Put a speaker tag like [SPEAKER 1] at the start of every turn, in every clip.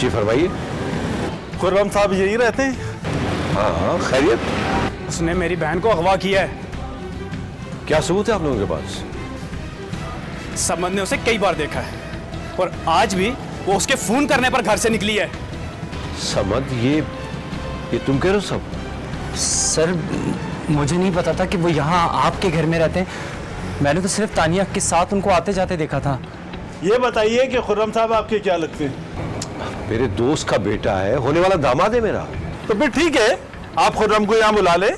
[SPEAKER 1] जी फरमाइए।
[SPEAKER 2] खुर्रम साहब यही रहते हैं?
[SPEAKER 1] हाँ हाँ, खैरियत?
[SPEAKER 2] उसने मेरी बहन को अगवा किया है।
[SPEAKER 1] क्या सबूत है आप लोगों के पास?
[SPEAKER 2] समद ने उसे कई बार देखा है और आज भी वो उसके फोन करने पर घर से निकली है।
[SPEAKER 1] समद, ये तुम कह रहे हो सब?
[SPEAKER 3] सर मुझे नहीं पता था कि वो यहाँ आपके घर में रहते हैं। मैंने तो सिर्फ तानिया के साथ उनको आते जाते देखा था।
[SPEAKER 2] ये बताइए कि खुर्रम साहब आपके क्या लगते हैं?
[SPEAKER 1] मेरे दोस्त का बेटा है, होने वाला दामाद है मेरा।
[SPEAKER 2] तो फिर ठीक है, आप खुर्रम को यहाँ बुला ले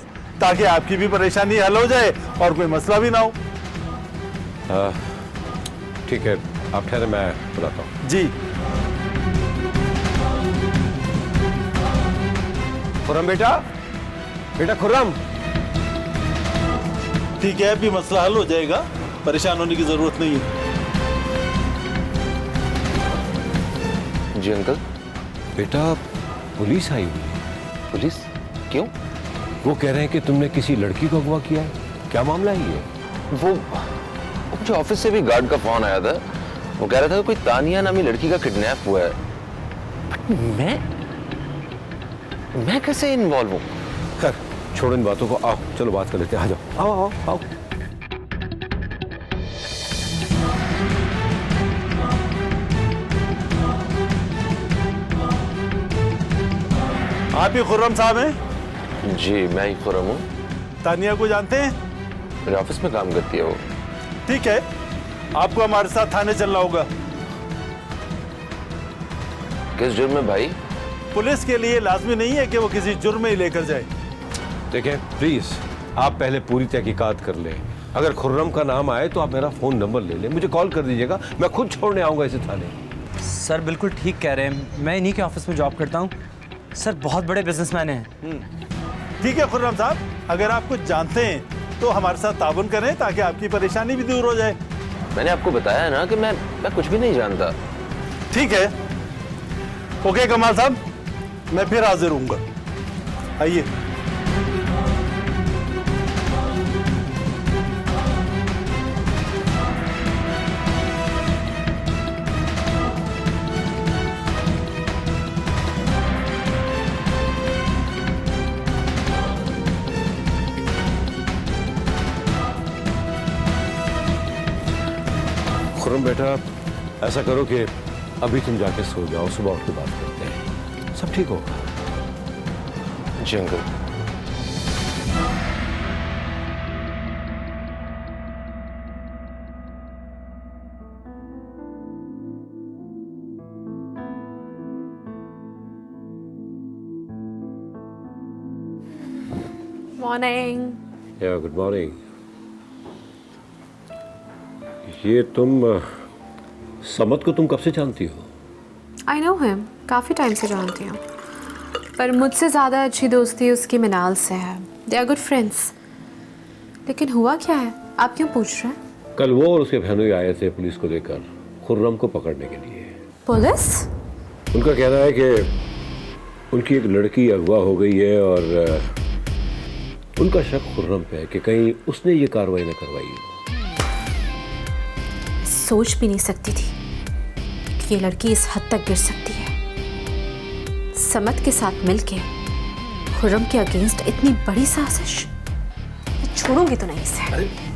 [SPEAKER 2] ताकि आपकी भी परेशानी हल हो जाए और कोई मसला भी ना हो।
[SPEAKER 1] ठीक है, आप ठहरे, मैं बुलाता हूँ।
[SPEAKER 2] जी।
[SPEAKER 1] खुर्रम बेटा, बेटा खुर्रम।
[SPEAKER 2] ठीक है, अभी मसला हल हो जाएगा, परेशान होने की जरूरत नहीं है।
[SPEAKER 4] जी अंकल।
[SPEAKER 1] बेटा पुलिस आई हुई है।
[SPEAKER 4] पुलिस? क्यों?
[SPEAKER 1] वो कह रहे हैं कि तुमने किसी लड़की को अगवा किया है। क्या मामला है ये?
[SPEAKER 4] वो मुझे ऑफिस से भी गार्ड का फोन आया था। वो कह रहा था कि कोई तानिया नामी लड़की का किडनैप हुआ है। बट मैं कैसे इन्वॉल्व हूँ?
[SPEAKER 1] खैर छोड़ो इन बातों को, आओ चलो बात कर लेते हैं। आ जाओ, आओ आओ आओ।
[SPEAKER 2] आप ही खुर्रम साहब हैं?
[SPEAKER 4] जी मैं ही खुर्रम हूँ।
[SPEAKER 2] तानिया को जानते हैं?
[SPEAKER 4] मेरे ऑफिस में काम करती है वो।
[SPEAKER 2] ठीक है, आपको हमारे साथ थाने चलना होगा।
[SPEAKER 4] किस जुर्म में भाई?
[SPEAKER 2] पुलिस के लिए लाजमी नहीं है कि वो किसी जुर्म में ही लेकर जाए।
[SPEAKER 1] देखें प्लीज, आप पहले पूरी तहकीकात कर लें। अगर खुर्रम का नाम आए तो आप मेरा फोन नंबर ले लें, मुझे कॉल कर दीजिएगा, मैं खुद छोड़ने आऊंगा इसे थाने।
[SPEAKER 3] सर बिल्कुल ठीक कह रहे हैं, मैं इन्हीं के ऑफिस में जॉब करता हूँ। सर बहुत बड़े बिजनेसमैन हैं।
[SPEAKER 2] ठीक है खुर्रम साहब, अगर आप कुछ जानते हैं तो हमारे साथ ताउन करें ताकि आपकी परेशानी भी दूर हो जाए।
[SPEAKER 4] मैंने आपको बताया ना कि मैं कुछ भी नहीं जानता।
[SPEAKER 2] ठीक है, ओके कमाल साहब, मैं फिर हाजिर हूँगा। आइए।
[SPEAKER 1] खुर्रम बेटा, ऐसा करो कि अभी तुम जाके सो जाओ, सुबह उठ के बात करते हैं, सब ठीक होगा।
[SPEAKER 4] जी अंकल।
[SPEAKER 5] मॉर्निंग।
[SPEAKER 1] या गुड मॉर्निंग। ये तुम समद को तुम कब से जानती हो?
[SPEAKER 5] आई नो हिम, काफ़ी टाइम से जानती हूँ, पर मुझसे ज़्यादा अच्छी दोस्ती उसकी मिनाल से है। They are good friends. लेकिन हुआ क्या है, आप क्यों पूछ रहे हैं?
[SPEAKER 1] कल वो और उसके बहनोई आए थे पुलिस को लेकर खुर्रम को पकड़ने के लिए।
[SPEAKER 5] पुलिस?
[SPEAKER 1] उनका कहना है कि उनकी एक लड़की अगवा हो गई है और उनका शक खुर्रम पे है कि कहीं उसने ये कार्रवाई न करवाई हो।
[SPEAKER 5] सोच भी नहीं सकती थी कि ये लड़की इस हद तक गिर सकती है। समद के साथ मिलके खुर्रम के अगेंस्ट इतनी बड़ी साजिश, मैं छोड़ूंगी तो नहीं इसे।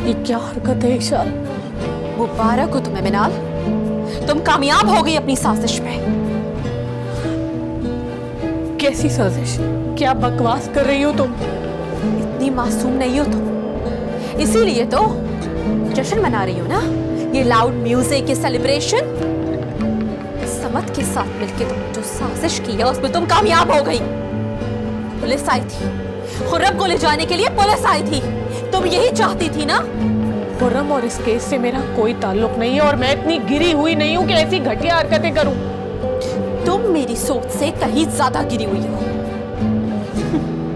[SPEAKER 6] ये क्या हरकत है ईशान?
[SPEAKER 5] मुबारक हो तुम्हें मिनाल, तुम कामयाब हो गई अपनी साजिश में।
[SPEAKER 6] कैसी साजिश? क्या बकवास कर रही हो तुम?
[SPEAKER 5] इतनी मासूम नहीं हो तुम, इसीलिए तो जश्न मना रही हो ना, ये लाउड म्यूजिक, ये सेलिब्रेशन। समद के साथ मिलके तुमने जो साजिश की है उसमें तुम कामयाब हो गई। पुलिस आई थी, खुर्रम को ले जाने के लिए पुलिस आई थी, तुम यही चाहती थी ना?
[SPEAKER 6] खुर्रम और इस केस से मेरा कोई ताल्लुक नहीं है और मैं इतनी गिरी हुई नहीं हूँ कि ऐसी घटिया हरकतें करूं।
[SPEAKER 5] तुम मेरी सोच से कहीं ज्यादा गिरी हुई हो।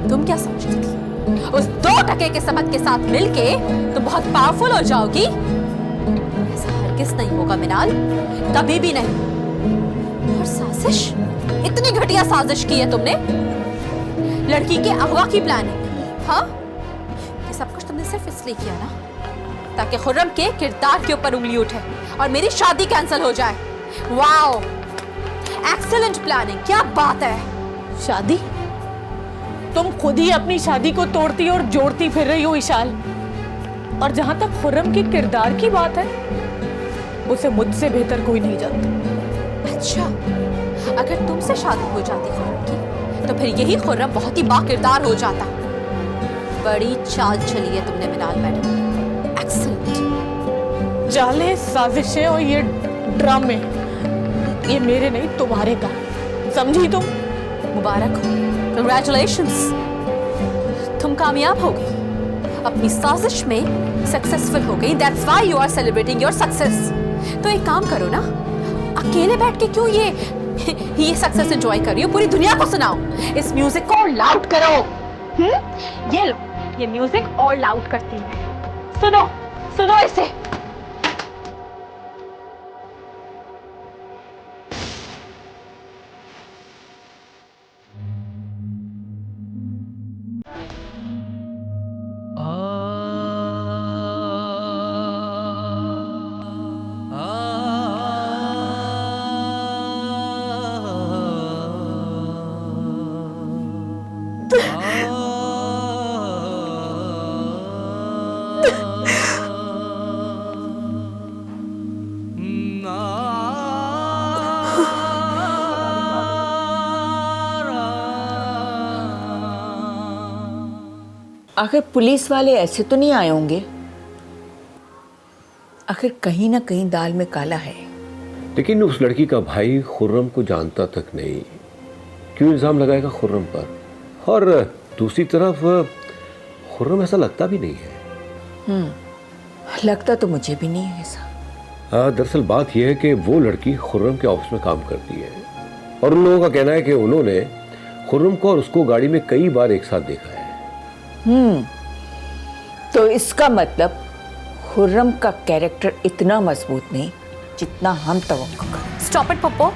[SPEAKER 5] तुम क्या समझती थी उस 2 टके के समत के साथ मिलके तुम बहुत पावरफुल हो जाओगी। ऐसा हरगिज़ नहीं होगा मिनाल, कभी भी नहीं। और साजिश, इतनी घटिया साजिश की है तुमने, लड़की के अगवा की प्लानिंग। हाँ, ये सब कुछ तुमने सिर्फ इसलिए किया ना ताकि खुर्रम के किरदार के ऊपर उंगली उठे और मेरी शादी कैंसिल हो जाए। वाओ, एक्सीलेंट प्लानिंग, क्या बात है।
[SPEAKER 6] शादी? तुम खुद ही अपनी शादी को तोड़ती और जोड़ती फिर रही हो इशाल। और जहां तक खुर्रम के किरदार की बात है, उसे मुझसे बेहतर कोई नहीं जानता।
[SPEAKER 5] अच्छा, अगर तुमसे शादी हो जाती खुर्रम की तो फिर यही खुर्रम बहुत ही बाकिरदार हो जाता। बड़ी चाल चली है तुमने मिनाल मैडम, एक्सीलेंट।
[SPEAKER 6] चालें, साजिशें और ये ड्रामे, ये मेरे नहीं तुम्हारे का, समझी तुम?
[SPEAKER 5] मुबारक हो, कंग्रेचुलेशंस, तुम कामयाब हो गई, अपनी साजिश में सक्सेसफुल हो गई। That's why you are celebrating your success. तो एक काम करो ना, अकेले बैठ के क्यों ये सक्सेस एंजॉय कर रही हो, पूरी दुनिया को सुनाओ। इस म्यूजिक को और लाउड करो। ये लो, ये म्यूजिक और लाउड करती है, सुनो सुनो इसे।
[SPEAKER 7] आखिर पुलिस वाले ऐसे तो नहीं आए होंगे? आखिर कहीं ना कहीं दाल में काला है।
[SPEAKER 1] लेकिन उस लड़की का भाई खुर्रम को जानता तक नहीं, क्यों इल्जाम लगाएगा खुर्रम पर? और दूसरी तरफ खुर्रम ऐसा लगता भी नहीं है।
[SPEAKER 7] लगता तो मुझे भी नहीं है ऐसा।
[SPEAKER 1] हाँ, दरअसल बात यह है कि वो लड़की खुर्रम के ऑफिस में काम करती है और उन लोगों का कहना है कि उन्होंने खुर्रम को और उसको गाड़ी में कई बार एक साथ देखा है।
[SPEAKER 7] तो इसका मतलब खुर्रम का कैरेक्टर इतना मजबूत नहीं जितना हम तवक्को करें।
[SPEAKER 5] स्टॉप इट पप्पो,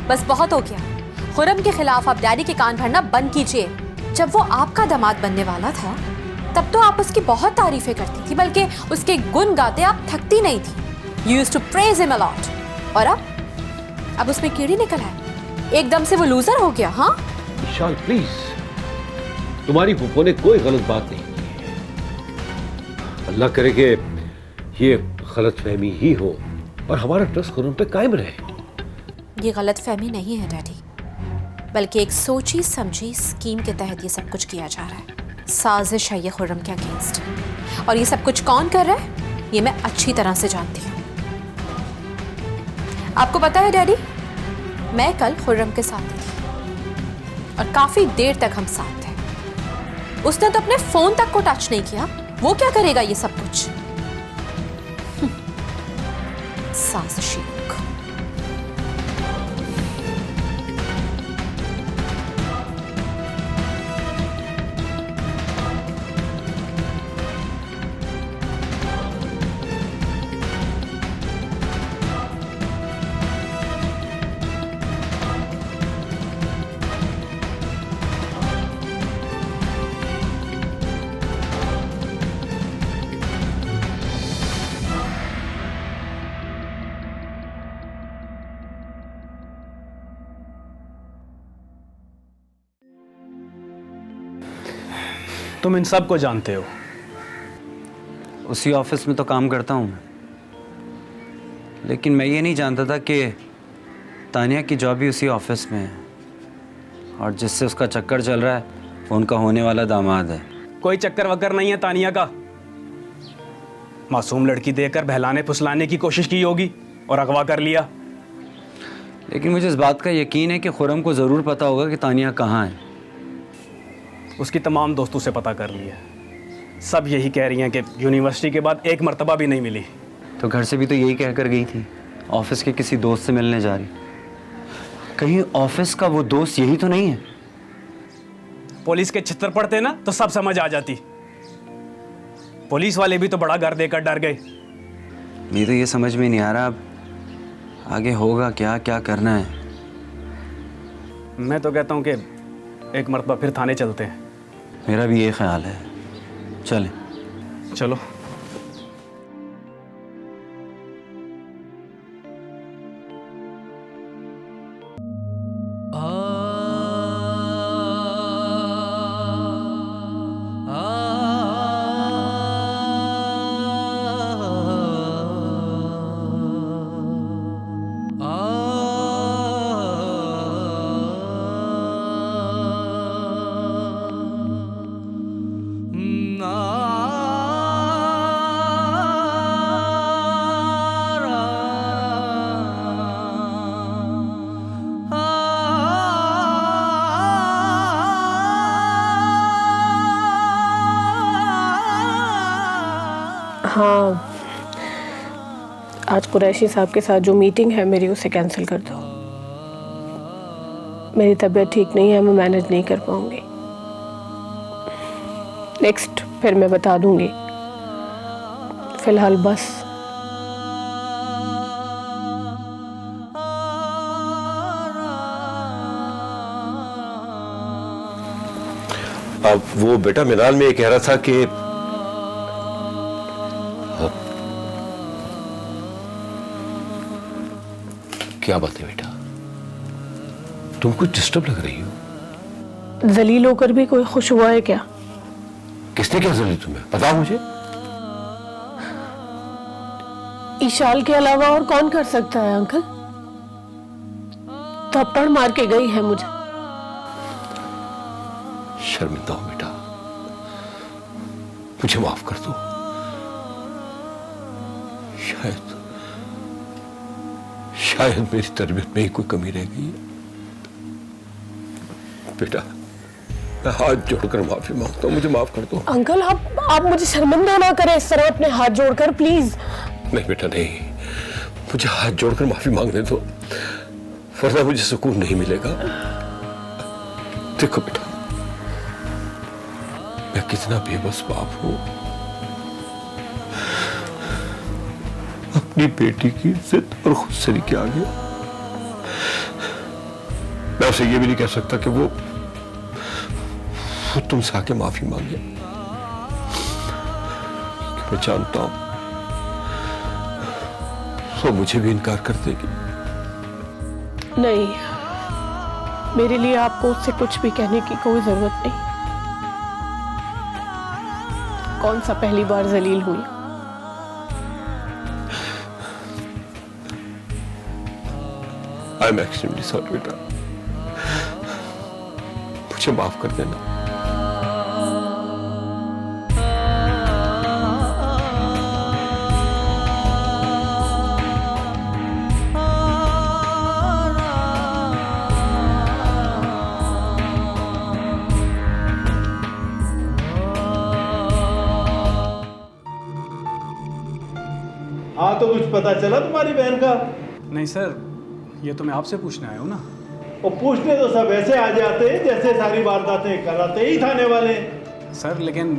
[SPEAKER 5] बस बहुत हो गया। खुर्रम के खिलाफ आप डैडी के कान भरना बंद कीजिए। जब वो आपका दामाद बनने वाला था तब तो आप उसकी बहुत तारीफें करती थी, बल्कि उसके गुण गाते आप थकती नहीं थी। You used to praise him a lot. और अब उसमें कीड़ी निकल है, एकदम से वो लूजर हो गया। हाँ
[SPEAKER 1] विशाल प्लीज, तुम्हारी फूफो ने कोई गलत बात नहीं की है। अल्लाह करे कि ये गलतफहमी ही हो और हमारा ट्रस्ट खुर्रम पे कायम रहे।
[SPEAKER 5] ये गलतफहमी नहीं है डैडी, बल्कि एक सोची समझी स्कीम के तहत ये सब कुछ किया जा रहा है। साजिश है ये खुर्रम के अगेंस्ट, और ये सब कुछ कौन कर रहा है ये मैं अच्छी तरह से जानती हूँ। आपको पता है डैडी, मैं कल खुर्रम के साथ थी और काफी देर तक हम साथ थे। उसने तो अपने फोन तक को टच नहीं किया, वो क्या करेगा ये सब कुछ? साजिशी लोग।
[SPEAKER 3] तुम इन सब को जानते हो। उसी ऑफिस में तो काम करता हूँ मैं, लेकिन मैं ये नहीं जानता था कि तानिया की जॉब भी उसी ऑफिस में है और जिससे उसका चक्कर चल रहा है वो उनका होने वाला दामाद है।
[SPEAKER 8] कोई चक्कर वक्कर नहीं है तानिया का। मासूम लड़की देकर बहलाने फुसलाने की कोशिश की होगी और अगवा कर लिया।
[SPEAKER 3] लेकिन मुझे इस बात का यकीन है कि खुर्रम को ज़रूर पता होगा कि तानिया कहाँ है।
[SPEAKER 8] उसकी तमाम दोस्तों से पता कर लिया, सब यही कह रही हैं कि यूनिवर्सिटी के बाद एक मर्तबा भी नहीं मिली।
[SPEAKER 3] तो घर से भी तो यही कहकर गई थी, ऑफिस के किसी दोस्त से मिलने जा रही। कहीं ऑफिस का वो दोस्त यही तो नहीं है?
[SPEAKER 8] पुलिस के छितर पड़ते ना तो सब समझ आ जाती। पुलिस वाले भी तो बड़ा घर देकर डर गए।
[SPEAKER 3] मुझे तो ये समझ में नहीं आ रहा अब आगे होगा क्या, क्या करना है।
[SPEAKER 8] मैं तो कहता हूँ कि एक मरतबा फिर थाने चलते हैं।
[SPEAKER 3] मेरा भी ये ख्याल है, चलें।
[SPEAKER 8] चलो।
[SPEAKER 6] हाँ, आज कुरैशी साहब के साथ जो मीटिंग है मेरी, उसे कैंसिल कर दो। मेरी तबीयत ठीक नहीं है, मैं मैनेज नहीं कर पाऊंगी। नेक्स्ट फिर मैं बता दूंगी, फिलहाल बस।
[SPEAKER 1] अब वो बेटा मिनाल में ये कह रहा था कि क्या बात है बेटा, तुम कुछ डिस्टर्ब लग रही हो।
[SPEAKER 6] जलील होकर भी कोई खुश हुआ है क्या?
[SPEAKER 1] किसने क्या जलील तुम्हें, बताओ मुझे।
[SPEAKER 6] ईशाल के अलावा और कौन कर सकता है अंकल? थप्पड़ मार के गई है मुझे।
[SPEAKER 1] शर्मिंदा हो बेटा, मुझे माफ कर दो। शायद मेरी तरबियत में ही कोई कमी रह गई है। बेटा, मैं हाथ जोड़कर माफी मांगता हूं, मुझे माफ कर दो।
[SPEAKER 6] अंकल आप मुझे शर्मिंदा ना करें इस तरह अपने हाथ जोड़कर, प्लीज।
[SPEAKER 1] नहीं बेटा नहीं, मुझे हाथ जोड़कर माफी मांगने दो, वरना मुझे सुकून नहीं मिलेगा। देखो बेटा, मैं कितना बेबस बाप हूं, अपनी बेटी की इज्जत और खुदसरी के आगे मैं उसे ये भी नहीं कह सकता कि वो तुमसे आके माफी मांगे। मैं जानता हूं वो मुझे भी इनकार कर देगी।
[SPEAKER 6] नहीं, मेरे लिए आपको उससे कुछ भी कहने की कोई जरूरत नहीं। कौन सा पहली बार जलील हुई?
[SPEAKER 1] आई एम एक्सट्रीमली सॉरी बेटा, मुझे माफ कर देना।
[SPEAKER 2] हाँ, तो कुछ पता चला तुम्हारी बहन का?
[SPEAKER 8] नहीं सर, ये तो मैं आपसे पूछने आया हूँ ना।
[SPEAKER 2] और पूछने तो सब ऐसे आ जाते हैं जैसे सारी वारदातें कराते ही थाने वाले।
[SPEAKER 8] सर लेकिन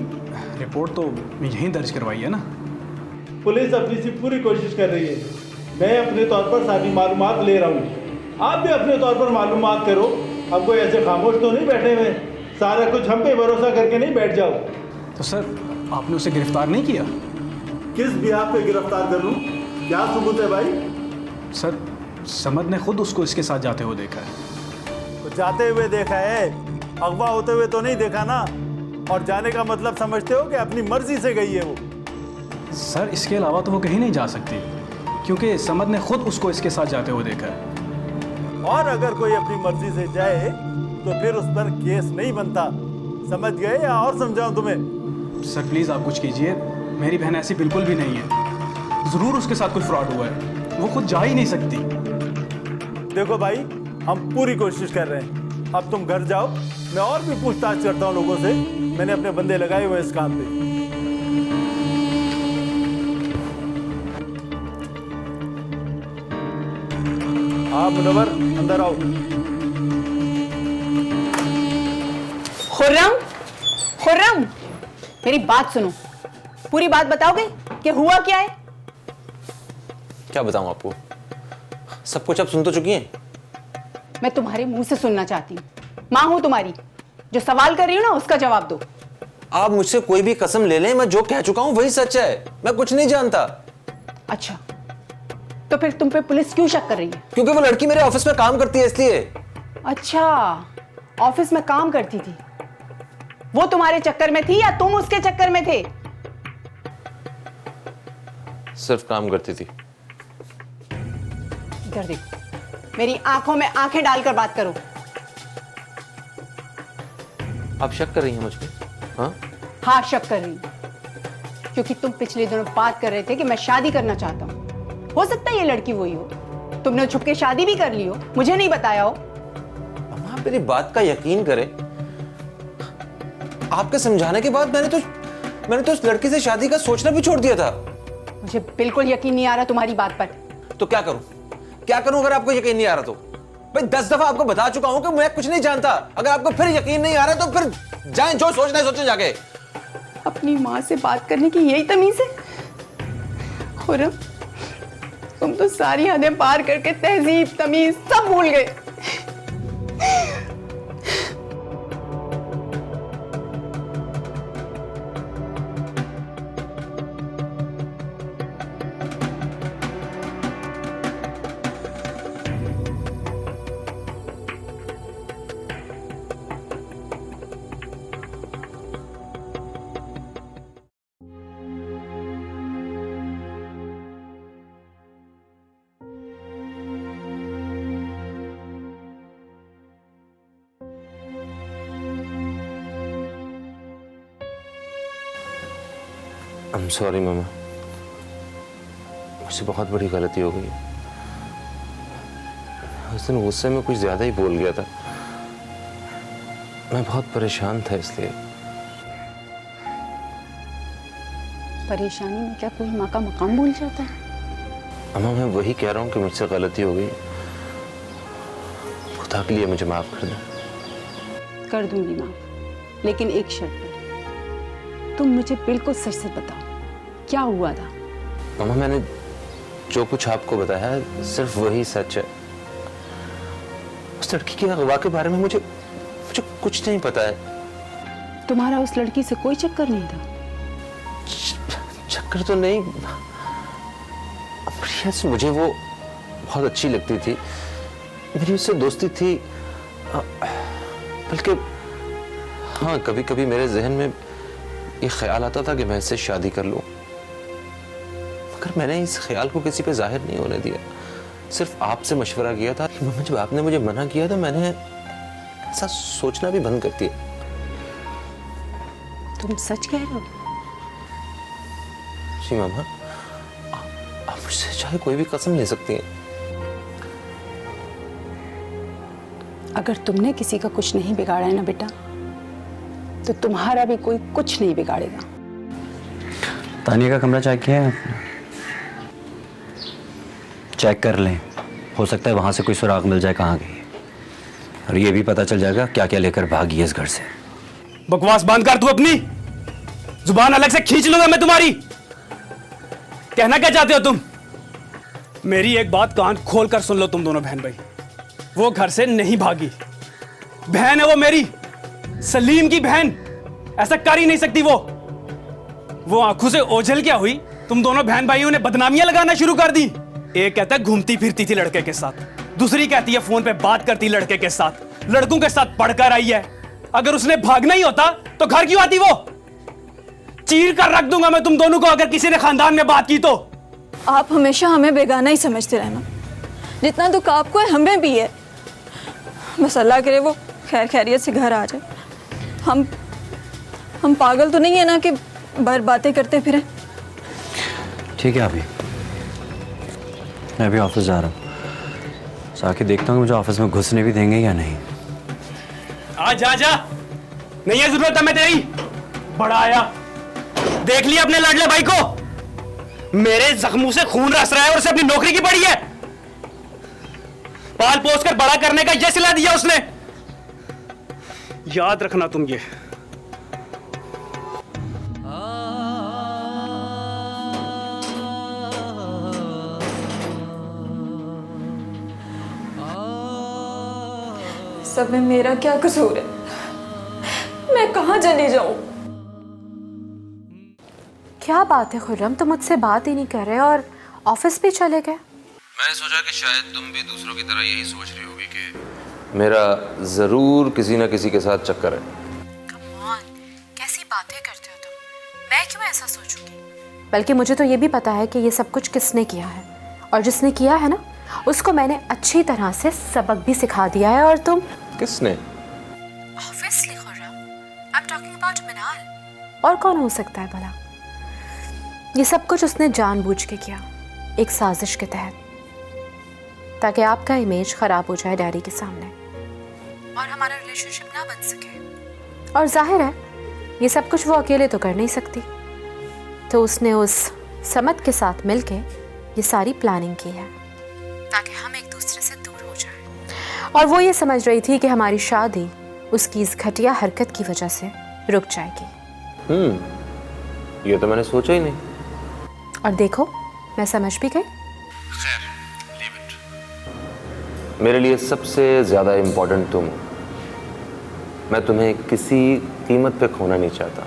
[SPEAKER 8] रिपोर्ट तो यहीं दर्ज करवाई है ना।
[SPEAKER 2] पुलिस अपनी सी पूरी कोशिश कर रही है। मैं अपने तौर पर सारी मालूमात ले रहा हूँ, आप भी अपने तौर पर मालूमात करो। अब कोई ऐसे खामोश तो नहीं बैठे हुए, सारा कुछ हम पे भरोसा करके नहीं बैठ जाओ।
[SPEAKER 8] तो सर आपने उसे गिरफ्तार नहीं किया?
[SPEAKER 2] किस बिहाफ पे गिरफ्तार कर लूं? क्या सबूत है भाई?
[SPEAKER 8] सर समद ने खुद उसको इसके साथ जाते हुए देखा है।
[SPEAKER 2] तो जाते हुए देखा है, अगवा होते हुए तो नहीं देखा ना। और जाने का मतलब समझते हो कि अपनी मर्जी से गई है वो?
[SPEAKER 8] सर इसके अलावा तो वो कहीं नहीं जा सकती, क्योंकि समद ने खुद उसको इसके साथ जाते हुए देखा है।
[SPEAKER 2] और अगर कोई अपनी मर्जी से जाए तो फिर उस पर केस नहीं बनता, समझ गए? या और समझाऊं तुम्हें?
[SPEAKER 8] सर प्लीज़ आप कुछ कीजिए, मेरी बहन ऐसी बिल्कुल भी नहीं है। ज़रूर उसके साथ कोई फ्रॉड हुआ है, वो खुद जा ही नहीं सकती।
[SPEAKER 2] देखो भाई, हम पूरी कोशिश कर रहे हैं। अब तुम घर जाओ, मैं और भी पूछताछ करता हूँ लोगों से। मैंने अपने बंदे लगाए हुए इस काम पे। आप मुनव्वर अंदर आओ।
[SPEAKER 9] खुर्रम, खुर्रम, मेरी बात सुनो। पूरी बात बताओगे कि हुआ क्या है?
[SPEAKER 4] क्या बताऊं आपको? सब कुछ आप सुन तो चुकी हैं।
[SPEAKER 9] मैं तुम्हारे मुंह से सुनना चाहती हूँ। माँ हूं तुम्हारी, जो सवाल कर रही हूँ ना उसका जवाब दो।
[SPEAKER 4] आप मुझसे कोई भी कसम ले लें, मैं जो कह चुका हूं वही सच है। मैं कुछ नहीं जानता।
[SPEAKER 9] अच्छा, तो फिर तुम पे पुलिस क्यों शक कर रही है?
[SPEAKER 4] क्योंकि वो लड़की मेरे ऑफिस में काम करती है इसलिए।
[SPEAKER 9] अच्छा, ऑफिस में काम करती थी। वो तुम्हारे चक्कर में थी या तुम उसके चक्कर में थे?
[SPEAKER 4] सिर्फ काम करती थी।
[SPEAKER 9] इधर देखो, मेरी आंखों में आंखें डालकर बात करो।
[SPEAKER 4] आप शक कर रही हैं मुझ पे? हाँ?
[SPEAKER 9] हाँ, शक कर रही हूं, क्योंकि तुम पिछले दिनों बात कर रहे थे कि मैं शादी करना चाहता हूं। हो सकता है ये लड़की वही हो, तुमने छुपके शादी भी कर ली हो, मुझे नहीं बताया हो।
[SPEAKER 4] अम्मा, मेरी बात का यकीन करें। आपके समझाने के बाद मैंने तो उस लड़की से शादी का सोचना भी छोड़ दिया था।
[SPEAKER 9] मुझे बिल्कुल यकीन नहीं आ रहा तुम्हारी बात पर।
[SPEAKER 4] तो क्या करूं? क्या करूं अगर आपको यकीन नहीं आ रहा तो? भाई 10 दफा आपको बता चुका हूं कि मैं कुछ नहीं जानता। अगर आपको फिर यकीन नहीं आ रहा तो फिर जाएं, जो सोचना है सोचें जाके।
[SPEAKER 9] अपनी माँ से बात करने की यही तमीज है? खुर्रम, तुम तो सारी हदें पार करके तहजीब तमीज सब भूल गए।
[SPEAKER 4] I'm sorry मामा, मुझसे बहुत बड़ी गलती हो गई। उस दिन गुस्से में कुछ ज्यादा ही बोल गया था। मैं बहुत परेशान था इसलिए।
[SPEAKER 9] परेशानी में क्या कोई माँ का मकाम भूल जाता है?
[SPEAKER 4] अम्मा, मैं वही कह रहा हूँ कि मुझसे गलती हो गई। खुदा के लिए मुझे माफ कर दो।
[SPEAKER 9] कर दूंगी माफ, लेकिन एक शर्त पर। तुम मुझे बिल्कुल सच से बताओ, क्या हुआ था?
[SPEAKER 4] मामा, मैंने जो कुछ आपको बताया सिर्फ वही सच है। उस लड़की के अगवा के बारे में मुझे कुछ नहीं पता है।
[SPEAKER 9] तुम्हारा उस लड़की से कोई चक्कर नहीं था?
[SPEAKER 4] चक्कर तो नहीं, मुझे वो बहुत अच्छी लगती थी। मेरी उससे दोस्ती थी। बल्कि हाँ, कभी कभी मेरे जहन में ये ख्याल आता था कि मैं इससे शादी कर लूं, मगर मैंने इस ख्याल को किसी पे जाहिर नहीं होने दिया। सिर्फ आपसे मशवरा किया था। जब आपने मुझे मना किया तो मैंने ऐसा सोचना भी बंद कर दिया।
[SPEAKER 9] तुम सच कह रहे हो?
[SPEAKER 4] जी मामा, आप मुझसे चाहे कोई भी कसम ले सकती हैं।
[SPEAKER 9] अगर तुमने किसी का कुछ नहीं बिगाड़ा है ना बेटा, तो तुम्हारा भी कोई कुछ नहीं बिगाड़ेगा।
[SPEAKER 3] तानिया का कमरा चेक किया है आपने? चेक कर लें, हो सकता है वहां से कोई सुराग मिल जाए कहाँ गई है, और ये भी पता चल जाएगा क्या क्या लेकर भागी है इस घर से।
[SPEAKER 8] बकवास बंद कर तू अपनी जुबान, अलग से खींच लूंगा मैं तुम्हारी। कहना क्या चाहते हो तुम? मेरी एक बात कान खोल कर सुन लो तुम दोनों बहन भाई। वो घर से नहीं भागी, बहन है वो मेरी, सलीम की बहन। ऐसा कर ही नहीं सकती वो आंखों से ओझल क्या हुई? तुम दोनों बहन भाइयों ने बदनामियां लगाना शुरू कर दी। एक कहता है घूमती फिरती थी लड़के के साथ, दूसरी कहती है फोन पे बात करती लड़के के साथ, लड़कों के साथ पढ़कर आई है। अगर उसने भागना ही होता तो घर क्यों आती? वो चीर कर रख दूंगा मैं तुम दोनों को अगर किसी ने खानदान में बात की तो।
[SPEAKER 10] आप हमेशा हमें बेगाना ही समझते रहना। जितना दुख आपको है हमें भी है। बस अल्लाह करे वो खैर खैरियत से घर आ जाए। हम पागल तो नहीं है ना कि बार बातें करते फिरें।
[SPEAKER 3] ठीक है अभी मैं अभी ऑफिस जा रहा हूँ, जाके देखता हूँ मुझे ऑफिस में घुसने भी देंगे या नहीं।
[SPEAKER 8] जा नहीं है जरूरत है मैं तेरी। बड़ा आया, देख लिया अपने लाडले भाई को, मेरे जख्मों से खून रस रहा है और उसे अपनी नौकरी की पड़ी है। पाल पोस कर बड़ा करने का यह सिला दिया उसने। याद रखना तुम ये।
[SPEAKER 10] सब में मेरा क्या कसूर है? मैं कहाँ चली जाऊं?
[SPEAKER 5] क्या बात है खुर्रम, तुम मुझसे बात ही नहीं कर रहे और ऑफिस भी चले गए।
[SPEAKER 4] मैंने सोचा कि शायद तुम भी दूसरों की तरह यही सोच रही होगी कि मेरा जरूर किसी ना किसी के साथ चक्कर है।
[SPEAKER 5] Come on, कैसी बातें करते हो तुम? मैं क्यों ऐसा सोचूंगी? बल्कि मुझे तो ये भी पता है कि ये सब कुछ किसने किया है, और जिसने किया है ना उसको मैंने अच्छी तरह से सबक भी सिखा दिया है। और तुम?
[SPEAKER 4] किसने?
[SPEAKER 5] Obviously Khurram, I'm talking about मिनाल। और कौन हो सकता है भला? ये सब कुछ उसने जानबूझ के किया, एक साजिश के तहत, ताकि आपका इमेज खराब हो जाए डैडी के सामने और हमारा रिलेशनशिप ना बन सके। और जाहिर है ये सब कुछ वो अकेले तो कर नहीं सकती, तो उसने उस समत के साथ मिलके ये सारी प्लानिंग की है ताकि हम एक दूसरे से दूर हो जाएं। और वो ये समझ रही थी कि हमारी शादी उसकी इस घटिया हरकत की वजह से रुक जाएगी।
[SPEAKER 4] ये तो मैंने सोचा ही नहीं।
[SPEAKER 5] और देखो, मैं समझ भी गई।
[SPEAKER 4] मेरे लिए सबसे ज्यादा इम्पोर्टेंट तुम हो। मैं तुम्हें किसी कीमत पे खोना नहीं चाहता।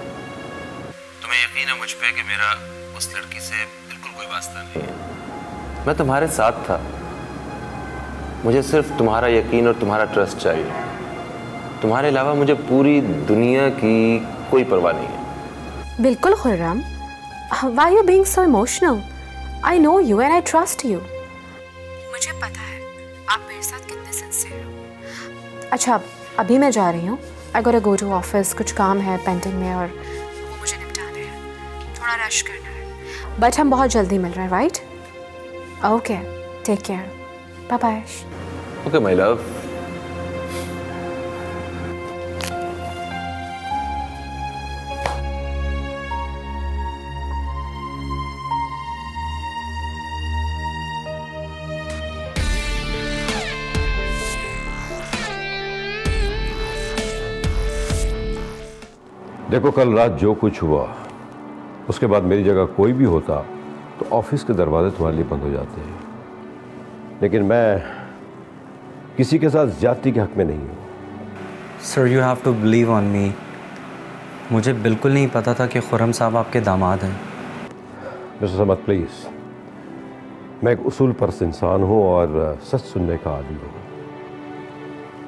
[SPEAKER 4] तुम्हें यकीन है मुझ पे कि मेरा उस लड़की से बिल्कुल कोई वास्ता नहीं है। मैं तुम्हारे साथ था, मुझे सिर्फ तुम्हारा यकीन और तुम्हारा ट्रस्ट चाहिए। तुम्हारे अलावा मुझे पूरी दुनिया की कोई परवाह नहीं है।
[SPEAKER 5] बिल्कुल Khurram, why are you being so emotional? I know you and I trust you. मुझे पता है आप मेरे साथ कितने सिंसियर हो। अच्छा, अभी मैं जा रही हूँ। I gotta go to office, कुछ काम है पेंटिंग में और वो मुझे निपटाने हैं, थोड़ा रश करना है। बट हम बहुत जल्दी मिल रहे हैं, right? Okay, take care, bye bye.
[SPEAKER 4] Okay my love.
[SPEAKER 1] देखो, कल रात जो कुछ हुआ उसके बाद मेरी जगह कोई भी होता तो ऑफिस के दरवाजे तुम्हारे लिए बंद हो जाते हैं, लेकिन मैं किसी के साथ ज्यादती के हक में नहीं हूँ।
[SPEAKER 3] Sir, you have to believe on me. मुझे बिल्कुल नहीं पता था कि खुर्रम साहब आपके दामाद हैं।
[SPEAKER 1] मिस्टर समत, प्लीज़, मैं एक उसूल परस्त इंसान हूँ और सच सुनने का आदी हूँ।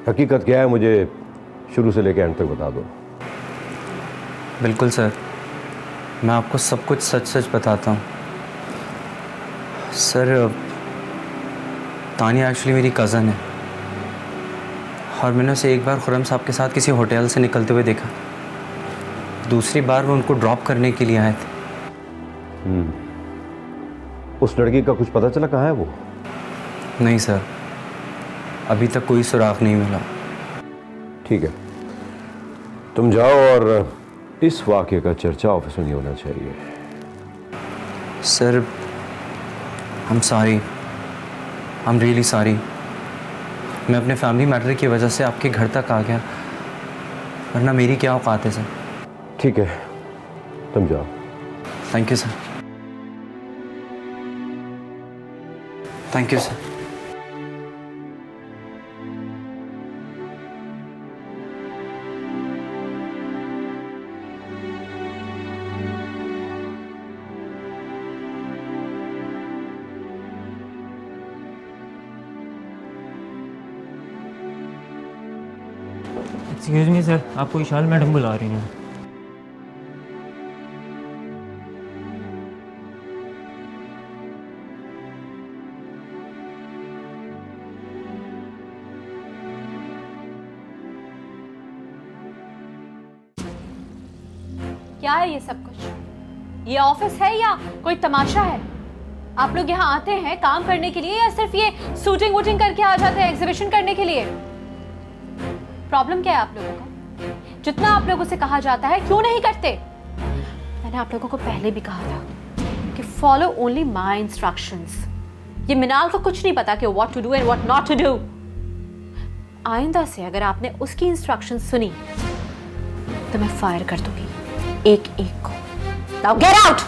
[SPEAKER 1] हकीकत क्या है मुझे शुरू से लेकर एंड तक बता दो।
[SPEAKER 3] बिल्कुल सर, मैं आपको सब कुछ सच सच बताता हूँ। सर, तानिया एक्चुअली मेरी कज़न है और मैंने उसे एक बार खुर्रम साहब के साथ किसी होटल से निकलते हुए देखा। दूसरी बार वो उनको ड्रॉप करने के लिए आए थे।
[SPEAKER 1] उस लड़की का कुछ पता चला कहाँ है वो?
[SPEAKER 3] नहीं सर, अभी तक कोई सुराग नहीं मिला।
[SPEAKER 1] ठीक है, तुम जाओ और इस वाक़े का चर्चा ऑफिस में नहीं होना चाहिए।
[SPEAKER 3] Sir, I'm sorry, I'm really sorry। मैं अपने फैमिली मैटर की वजह से आपके घर तक आ गया, वरना मेरी क्या औकात है सर।
[SPEAKER 1] ठीक है, तुम जाओ।
[SPEAKER 3] Thank you sir. Thank you sir.
[SPEAKER 11] Excuse me sir, आपको विशाल मैडम बुला रही हैं।
[SPEAKER 5] क्या है ये सब कुछ? ये ऑफिस है या कोई तमाशा है? आप लोग यहाँ आते हैं काम करने के लिए या सिर्फ ये शूटिंग वूटिंग करके आ जाते हैं एग्जीबिशन करने के लिए? प्रॉब्लम क्या है आप लोगों का? जितना आप लोगों से कहा जाता है क्यों नहीं करते? मैंने आप लोगों को पहले भी कहा था कि फॉलो ओनली माय इंस्ट्रक्शंस। ये मिनाल को कुछ नहीं पता कि what to do and what not to do. आइंदा से अगर आपने उसकी इंस्ट्रक्शंस सुनी तो मैं फायर कर दूंगी, एक एक को। Now get out.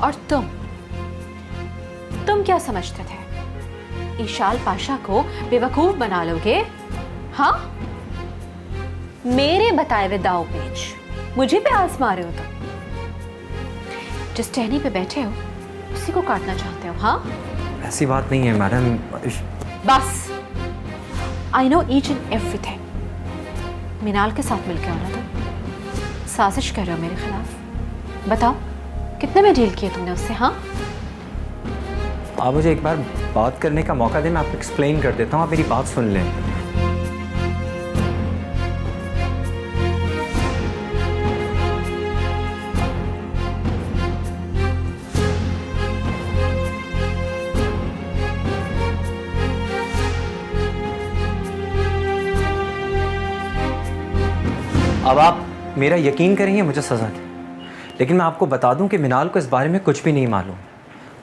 [SPEAKER 5] और तुम क्या समझते थे? ईशाल पाशा को बेवकूफ बना लोगे? हाँ, मेरे बताए हुए दाव पेच मुझे पे आजमा रहे हो तुम। जिस टहनी पे बैठे हो उसी को काटना चाहते हो? हाँ,
[SPEAKER 3] ऐसी बात नहीं है मैडम।
[SPEAKER 5] बस I know each and everything. Minal के साथ मिलकर आना तुम साजिश कर रहे हो मेरे खिलाफ। बताओ कितने में डील किए तुमने उससे? हाँ,
[SPEAKER 3] आप मुझे एक बार बात करने का मौका दें, मैं आपको एक्सप्लेन कर देता हूँ, आप मेरी बात सुन लें। अब आप मेरा यकीन करेंगे, मुझे सजा दें, लेकिन मैं आपको बता दूं कि मिनाल को इस बारे में कुछ भी नहीं मालूम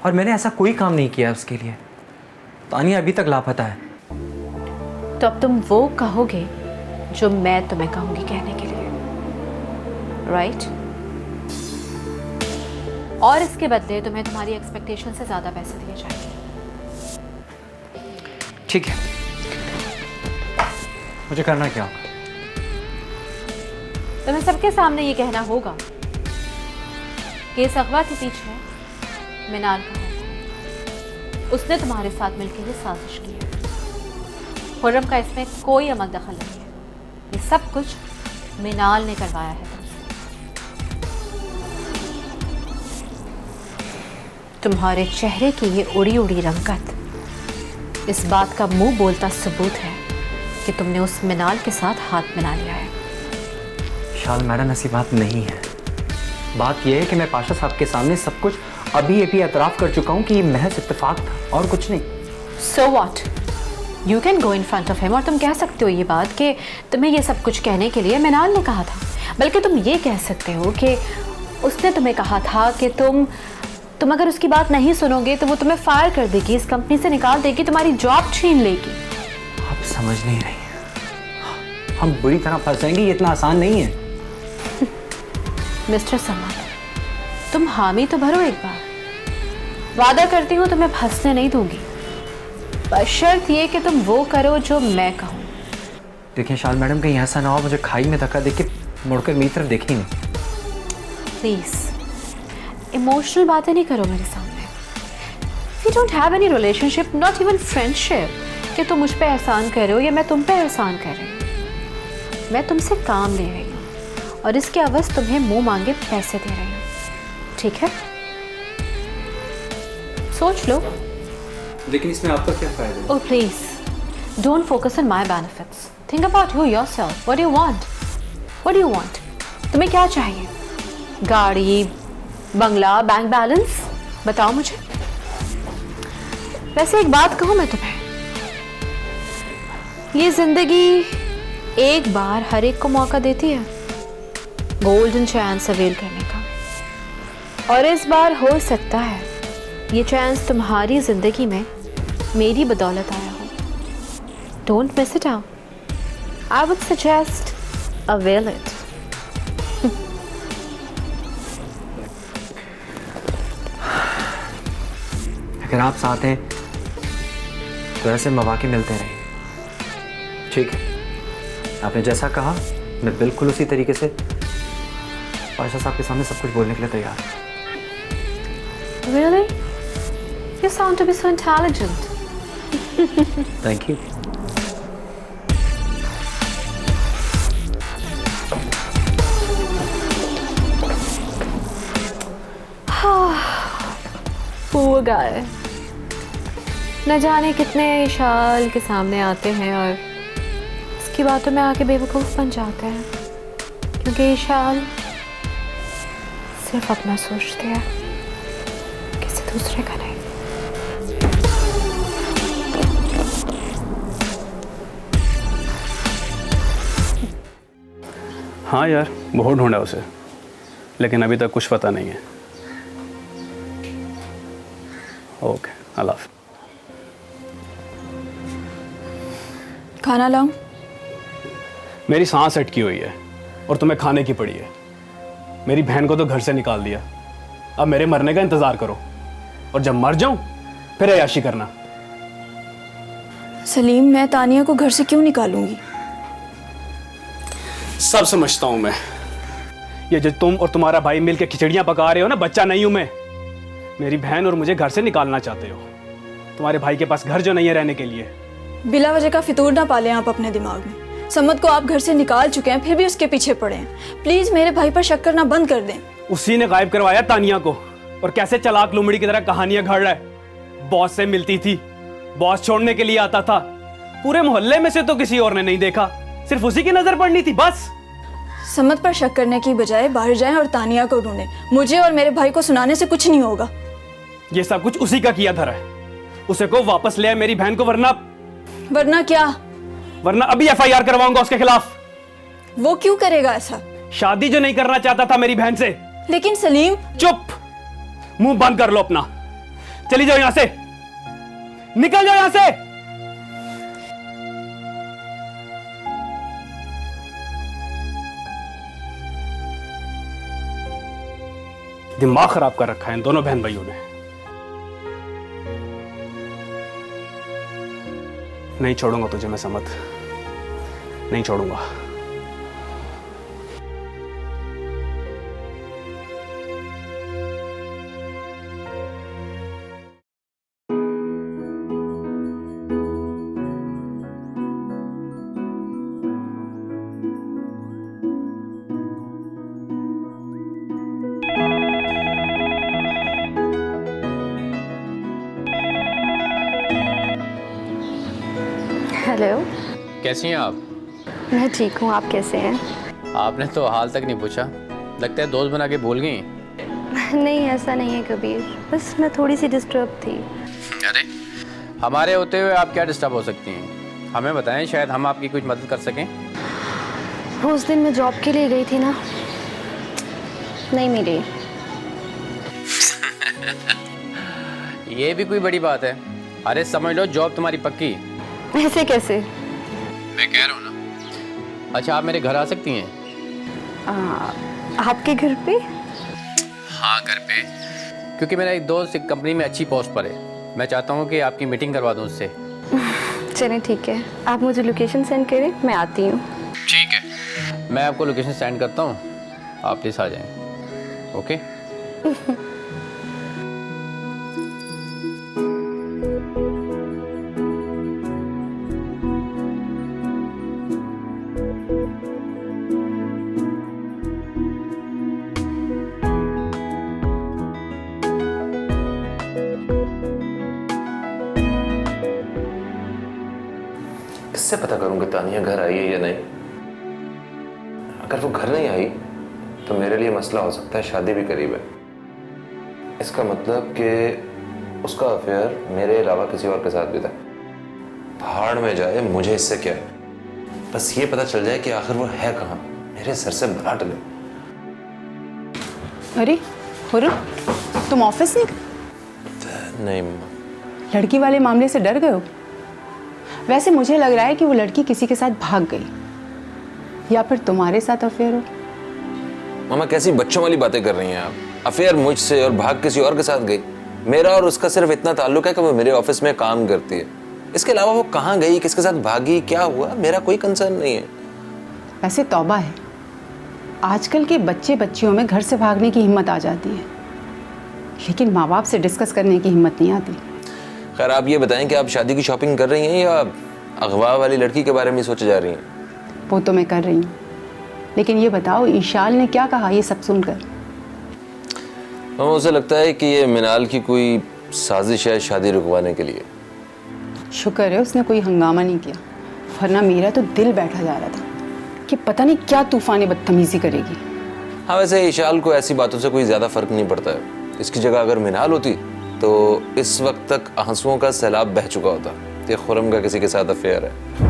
[SPEAKER 3] और मैंने ऐसा कोई काम नहीं किया उसके लिए। तानिया अभी तक लापता है।
[SPEAKER 5] तो अब तुम वो कहोगे जो मैं तुम्हें कहूंगी कहने के लिए, राइट? और इसके बदले तुम्हें तुम्हारी एक्सपेक्टेशन से ज्यादा पैसे दिए जाएंगे।
[SPEAKER 3] ठीक है, मुझे करना क्या होगा?
[SPEAKER 5] तुम्हें सबके सामने ये कहना होगा कि इस अगवा के पीछे मिनाल का हाथ है। उसने तुम्हारे साथ मिलकर ये साजिश की है। खुर्रम का इसमें कोई अमल दखल नहीं है। ये सब कुछ मिनाल ने करवाया है तुमसे। तुम्हारे चेहरे की ये उड़ी उड़ी रंगत इस बात का मुंह बोलता सबूत है कि तुमने उस मिनाल के साथ हाथ मिला लिया है।
[SPEAKER 3] शाल मैडम, ऐसी बात नहीं है। बात यह है कि मैं पाशा साहब के सामने सब कुछ अभी एतराफ़ कर चुका हूँ कि ये महज इत्तेफाक था और कुछ नहीं।
[SPEAKER 5] So what? You can go in front of him और तुम कह सकते हो ये बात कि तुम्हें ये सब कुछ कहने के लिए मिनाल ने कहा था। बल्कि तुम ये कह सकते हो कि उसने तुम्हें कहा था कि तुम अगर उसकी बात नहीं सुनोगे तो वो तुम्हें फायर कर देगी, इस कंपनी से निकाल देगी, तुम्हारी जॉब छीन लेगी।
[SPEAKER 3] आप समझ नहीं रही, हम बुरी तरह फंस जाएंगे, ये इतना आसान नहीं है।
[SPEAKER 5] मिस्टर समान, तुम हामी तो भरो एक बार। वादा करती हूँ तुम्हें फंसने नहीं दूंगी, बस शर्त ये कि तुम वो करो जो मैं कहूँ।
[SPEAKER 3] देखिए शाल मैडम, कहीं ऐसा ना हो मुझे खाई में धक्का देके मुड़कर मेरी तरफ देखी नहीं।
[SPEAKER 5] प्लीज इमोशनल बातें नहीं करो मेरे सामने। We don't have any relationship, not even friendship, कि तुम मुझ पे एहसान कर रहे हो या मैं तुम पे एहसान कर रही हूँ। मैं तुमसे काम ले रही हूँ और इसके अवज़ तुम्हें मुंह मांगे पैसे दे रही हूँ, ठीक है? सोच लो।
[SPEAKER 3] लेकिन इसमें आपका क्या फायदा?
[SPEAKER 5] Oh please don't focus on my benefits, think about you yourself. What do you want? What do you want? तुम्हें क्या चाहिए? गाड़ी, बंगला, बैंक बैलेंस? बताओ मुझे। वैसे एक बात कहूँ मैं तुम्हें, ये जिंदगी एक बार हर एक को मौका देती है गोल्डन चांस अवेल करने का, और इस बार हो सकता है ये चांस तुम्हारी जिंदगी में मेरी बदौलत आया हो। Don't miss it out. I would suggest avail it.
[SPEAKER 3] अगर आप साथ हैं तो ऐसे मौके मिलते रहें, ठीक है? आपने जैसा कहा मैं बिल्कुल उसी तरीके से पाशा साहब के सामने सब कुछ बोलने के लिए तैयार हूँ।
[SPEAKER 5] Really? You sound to be so intelligent.
[SPEAKER 3] Thank you.
[SPEAKER 5] Poor guy. न जाने कितने इशाल के सामने आते हैं और उसकी बातों में आके बेवकूफ़ बन जाते हैं, क्योंकि इशाल सिर्फ अपना सोचते हैं, किसी दूसरे का नहीं।
[SPEAKER 8] हाँ यार, बहुत ढूंढा उसे, लेकिन अभी तक कुछ पता नहीं है। ओके, अल्लाह हाफ़िज़।
[SPEAKER 10] खाना लाऊं?
[SPEAKER 8] मेरी सांस अटकी हुई है और तुम्हें खाने की पड़ी है। मेरी बहन को तो घर से निकाल दिया, अब मेरे मरने का इंतजार करो, और जब मर जाऊं फिर अय्याशी करना।
[SPEAKER 10] सलीम, मैं तानिया को घर से क्यों निकालूंगी?
[SPEAKER 8] सब समझता हूं मैं। ये जो तुम और तुम्हारा भाई मिलकर खिचड़ियां पका रहे हो ना, बच्चा नहीं हूं मैं। मेरी बहन और मुझे घर से निकालना चाहते हो। तुम्हारे भाई के पास घर जो नहीं है रहने के लिए।
[SPEAKER 10] बिला वजह का फितूर ना पालें आप अपने दिमाग में। समद को आप घर से निकाल चुके हैं, फिर भी उसके पीछे पड़े हैं। प्लीज मेरे भाई पर शक करना बंद कर दें।
[SPEAKER 8] उसी ने गायब करवाया तानिया को, और कैसे चालाक लुमड़ी की तरह कहानियां घड़ रहा है। बॉस से मिलती थी, बॉस छोड़ने के लिए आता था, पूरे मोहल्ले में से तो किसी और ने नहीं देखा, सिर्फ उसी की नजर पड़नी थी बस।
[SPEAKER 10] समद पर शक करने की बजाय बाहर जाएं और तानिया को ढूंढें। मुझे और मेरे भाई को सुनाने से कुछ नहीं होगा।
[SPEAKER 8] ये सब कुछ उसी का किया धरा है। उसे को वापस ले आए मेरी बहन को, वरना
[SPEAKER 10] क्या?
[SPEAKER 8] वरना अभी एफआईआर करवाऊंगा उसके खिलाफ।
[SPEAKER 10] वो क्यों करेगा ऐसा?
[SPEAKER 8] शादी जो नहीं करना चाहता था मेरी बहन से।
[SPEAKER 10] लेकिन सलीम।
[SPEAKER 8] चुप, मुंह बंद कर लो अपना। चली जाओ यहां से, निकल जाओ यहां से। दिमाग खराब कर रखा है इन दोनों बहन भाइयों ने। नहीं छोड़ूंगा तुझे मैं समद, नहीं छोड़ूंगा।
[SPEAKER 12] हेलो,
[SPEAKER 13] कैसी हैं आप?
[SPEAKER 12] मैं ठीक हूँ, आप कैसे हैं?
[SPEAKER 13] आपने तो हाल तक नहीं पूछा, लगता है दोस्त बना के भूल गई।
[SPEAKER 12] नहीं, ऐसा नहीं है कबीर, बस मैं थोड़ी सी डिस्टर्ब थी।
[SPEAKER 13] अरे, हमारे होते हुए आप क्या डिस्टर्ब हो सकती हैं? हमें बताएं, शायद हम आपकी कुछ मदद कर सकें।
[SPEAKER 12] उस दिन मैं जॉब के लिए गई थी ना, नहीं मिली।
[SPEAKER 13] ये भी कोई बड़ी बात है? अरे समझ लो जॉब तुम्हारी पक्की।
[SPEAKER 12] ऐसे कैसे?
[SPEAKER 13] मैं कह रहा हूँ ना। अच्छा, आप मेरे घर आ सकती हैं?
[SPEAKER 12] आपके घर पे?
[SPEAKER 13] हाँ, घर पे, क्योंकि मेरा एक दोस्त एक कंपनी में अच्छी पोस्ट पर है। मैं चाहता हूँ कि आपकी मीटिंग करवा दूँ उससे।
[SPEAKER 12] चलें ठीक है, आप मुझे लोकेशन सेंड करें, मैं आती हूँ।
[SPEAKER 13] ठीक है, मैं आपको लोकेशन सेंड करता हूँ, आप प्लीज़ आ जाएं। ओके?
[SPEAKER 4] किससे पता करूं कि तानिया घर आई है या नहीं? अगर वो घर नहीं आई तो मेरे लिए मसला हो सकता है, शादी भी करीब है। इसका मतलब कि उसका अफेयर मेरे अलावा किसी और के साथ भी था। भाड़ में जाए, मुझे इससे क्या है। बस ये पता चल जाए कि आखिर वो है कहाँ, मेरे सर से भला टले।
[SPEAKER 9] अरे हुर्रम, तुम ऑफिस
[SPEAKER 4] नहीं,
[SPEAKER 9] लड़की वाले मामले से डर गए हो? वैसे मुझे लग रहा है कि वो लड़की किसी के साथ भाग गई, या फिर तुम्हारे साथ अफेयर हो।
[SPEAKER 4] मामा कैसी बच्चों वाली बातें कर रही हैं आप? अफेयर मुझसे और भाग किसी और के साथ गई? मेरा और उसका सिर्फ इतना ताल्लुक है कि वो मेरे ऑफिस में काम करती है। इसके अलावा वो कहाँ गई, किसके साथ भागी, क्या हुआ, मेरा कोई कंसर्न नहीं है।
[SPEAKER 9] वैसे तौबा है, आजकल के बच्चे बच्चियों में घर से भागने की हिम्मत आ जाती है, लेकिन माँ बाप से डिस्कस करने की हिम्मत नहीं आती।
[SPEAKER 4] खैर आप ये बताएं कि आप शादी की शॉपिंग कर रही हैं या अगवा वाली लड़की के बारे में सोचे जा रही हैं?
[SPEAKER 9] वो तो मैं कर रही हूँ, लेकिन ये बताओ ईशाल ने क्या कहा ये सब सुनकर?
[SPEAKER 4] मामा उसे लगता है कि ये मिनाल की कोई साजिश है शादी रुकवाने के लिए।
[SPEAKER 9] शुक्र है उसने कोई हंगामा नहीं किया, वरना मेरा तो दिल बैठा जा रहा था कि पता नहीं क्या तूफानी बदतमीजी करेगी।
[SPEAKER 4] हाँ वैसे ईशाल को ऐसी बातों से कोई ज़्यादा फर्क नहीं पड़ता है। इसकी जगह अगर मिनाल होती तो इस वक्त तक आंसुओं का सैलाब बह चुका होता कि खुर्रम का किसी के साथ अफेयर है।